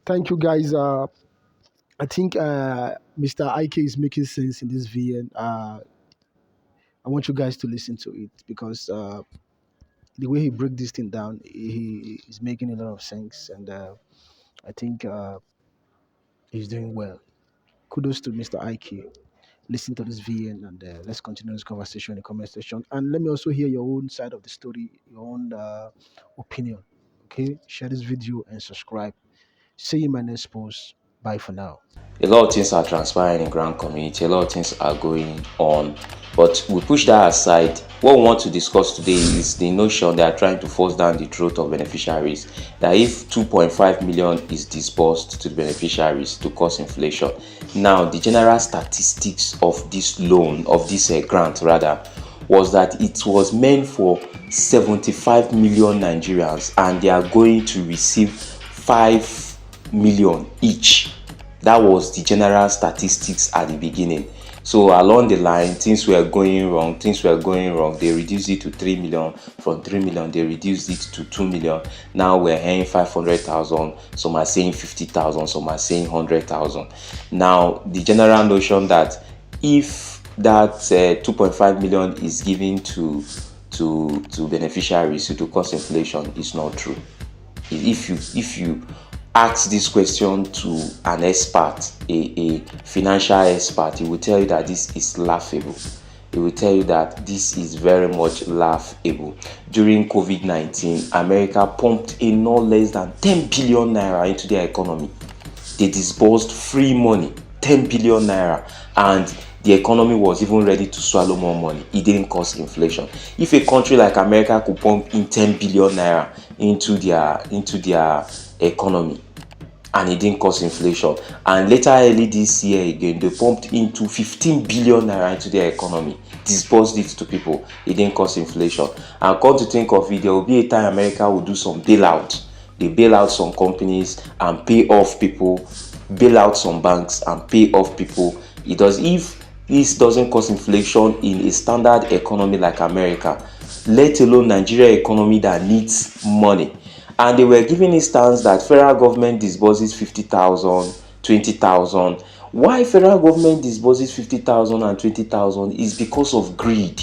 Thank you, guys. I think Mr. IK is making sense in this VN. I want you guys to listen to it because the way he break this thing down, he is making a lot of sense, and I think he's doing well. Kudos to Mr. IK. Listen to this VN, and let's continue this conversation in the comment section. And let me also hear your own side of the story, your own opinion. Okay, share this video and subscribe. See you in my next post. Bye for now. A lot of things are transpiring in grant community, a lot of things are going on, but we push that aside. What we want to discuss today is the notion they are trying to force down the throat of beneficiaries, that if 2.5 million is disbursed to the beneficiaries to cause inflation, now the general statistics of this loan, of this grant rather, was that it was meant for 75 million Nigerians and they are going to receive 5 million each. That was the general statistics at the beginning. So along the line, things were going wrong. They reduced it to 3 million. From 3 million, they reduced it to 2 million. Now we're hearing 500,000. Some are saying 50,000. Some are saying 100,000. Now, the general notion that if that 2.5 million is given to beneficiaries to cause inflation is not true. If you ask this question to an expert, a financial expert, he will tell you that this is laughable. He will tell you that this is very much laughable. During COVID-19, America pumped in no less than 10 billion naira into their economy. They disbursed free money, 10 billion naira, and the economy was even ready to swallow more money. It didn't cause inflation. If a country like America could pump in 10 billion naira into their economy and it didn't cause inflation, and later early this year again they pumped into 15 billion naira into their economy, disbursed it to people, it didn't cause inflation. And come to think of it, there will be a time America will do some bailout. They bail out some companies and pay off people, bail out some banks and pay off people. If this doesn't cause inflation in a standard economy like America, let alone Nigeria economy that needs money. And they were giving instance that federal government disburses 50,000, 20,000. Why federal government disburses 50,000 and 20,000 is because of greed.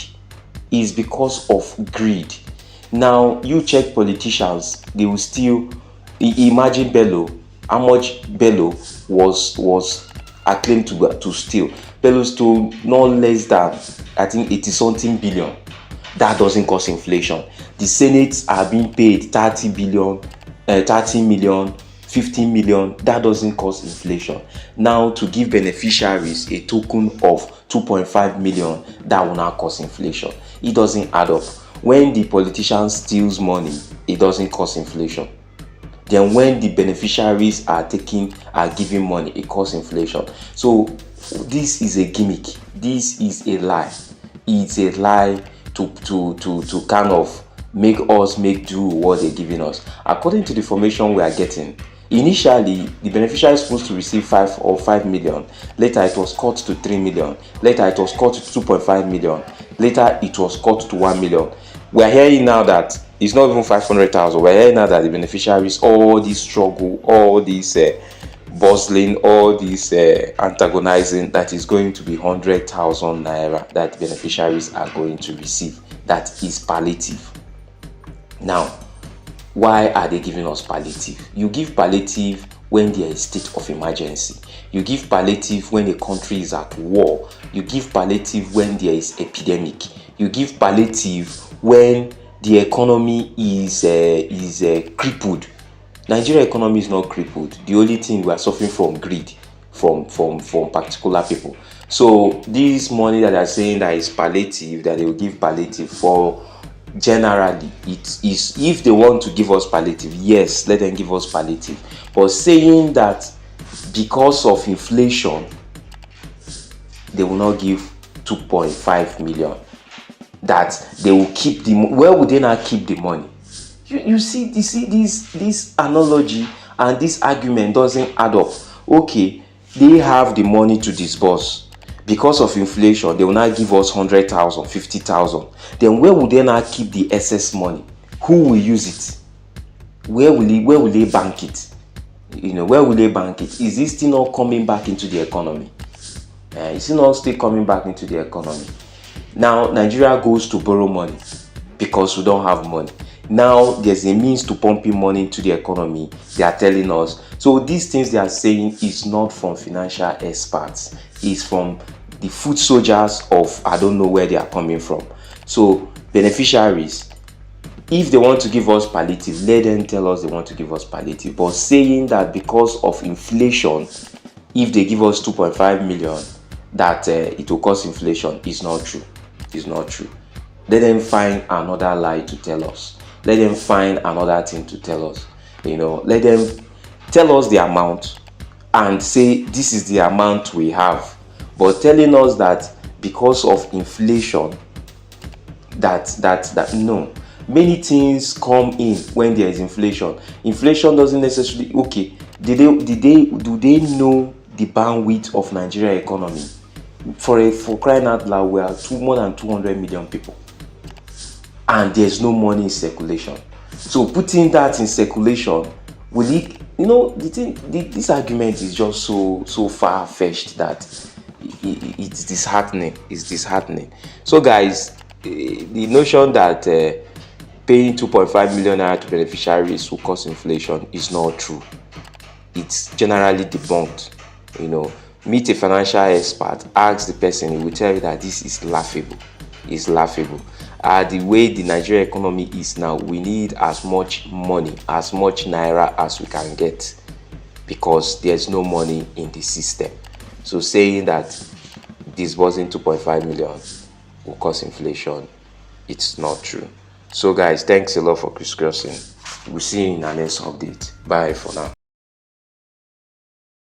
Now, you check politicians, they will still imagine Bello, how much Bello was acclaimed to steal. Bello stole no less than, I think, 80 something billion. That doesn't cause inflation. The Senates are being paid 30 million, 15 million. That doesn't cause inflation. Now, to give beneficiaries a token of 2.5 million, that will not cause inflation. It doesn't add up. When the politician steals money, it doesn't cause inflation. Then when the beneficiaries are giving money, it causes inflation. So this is a gimmick. This is a lie. It's a lie to kind of make us make do what they're giving us. According to the information we are getting, initially the beneficiary is supposed to receive 5 million. Later it was cut to 3 million. Later it was cut to 2.5 million. Later it was cut to 1 million. We are hearing now that it's not even 500,000. We are hearing now that the beneficiaries, all this struggle, all this bustling, all this antagonizing, that is going to be 100,000 naira that beneficiaries are going to receive. That is palliative. Now, why are they giving us palliative? You give palliative when there is state of emergency. You give palliative when a country is at war. You give palliative when there is epidemic. You give palliative when the economy is crippled. Nigeria economy is not crippled. The only thing we are suffering from greed from particular people. So this money that they are saying that is palliative, that they will give palliative for, generally it is, if they want to give us palliative, yes, let them give us palliative. But saying that because of inflation they will not give 2.5 million, that they will keep the money, where would they not keep the money? You see this analogy and this argument doesn't add up. Okay, they have the money to disburse. Because of inflation, they will not give us 100,000, 50,000. Then where would they not keep the excess money? Who will use it? Where will they bank it? Where will they bank it? Is this still not coming back into the economy? Is it not still coming back into the economy? Now Nigeria goes to borrow money because we don't have money. Now there's a means to pumping money into the economy. They are telling us. So these things they are saying is not from financial experts. It's from the foot soldiers of I don't know where they are coming from. So beneficiaries, if they want to give us palliative, let them tell us they want to give us palliative. But saying that because of inflation, if they give us 2.5 million, that it will cause inflation is not true. It's not true. Let them find another lie to tell us. Let them find another thing to tell us. Let them tell us the amount and say this is the amount we have. But telling us that because of inflation, that no. Many things come in when there is inflation. Inflation doesn't necessarily okay. Do they know the bandwidth of Nigeria economy? For crying out loud, we are more than 200 million people, and there's no money in circulation. So putting that in circulation, will it? This argument is just so far-fetched that it's disheartening. It's disheartening. So guys, the notion that paying 2.5 million naira to beneficiaries will cause inflation is not true. It's generally debunked. Meet a financial expert, ask the person, he will tell you that this is laughable. It's laughable. The way the Nigerian economy is now, we need as much money, as much naira as we can get, because there's no money in the system. So saying that disbursing 2.5 million will cause inflation, it's not true. So guys, thanks a lot for discussing. We'll see you in our next update. Bye for now.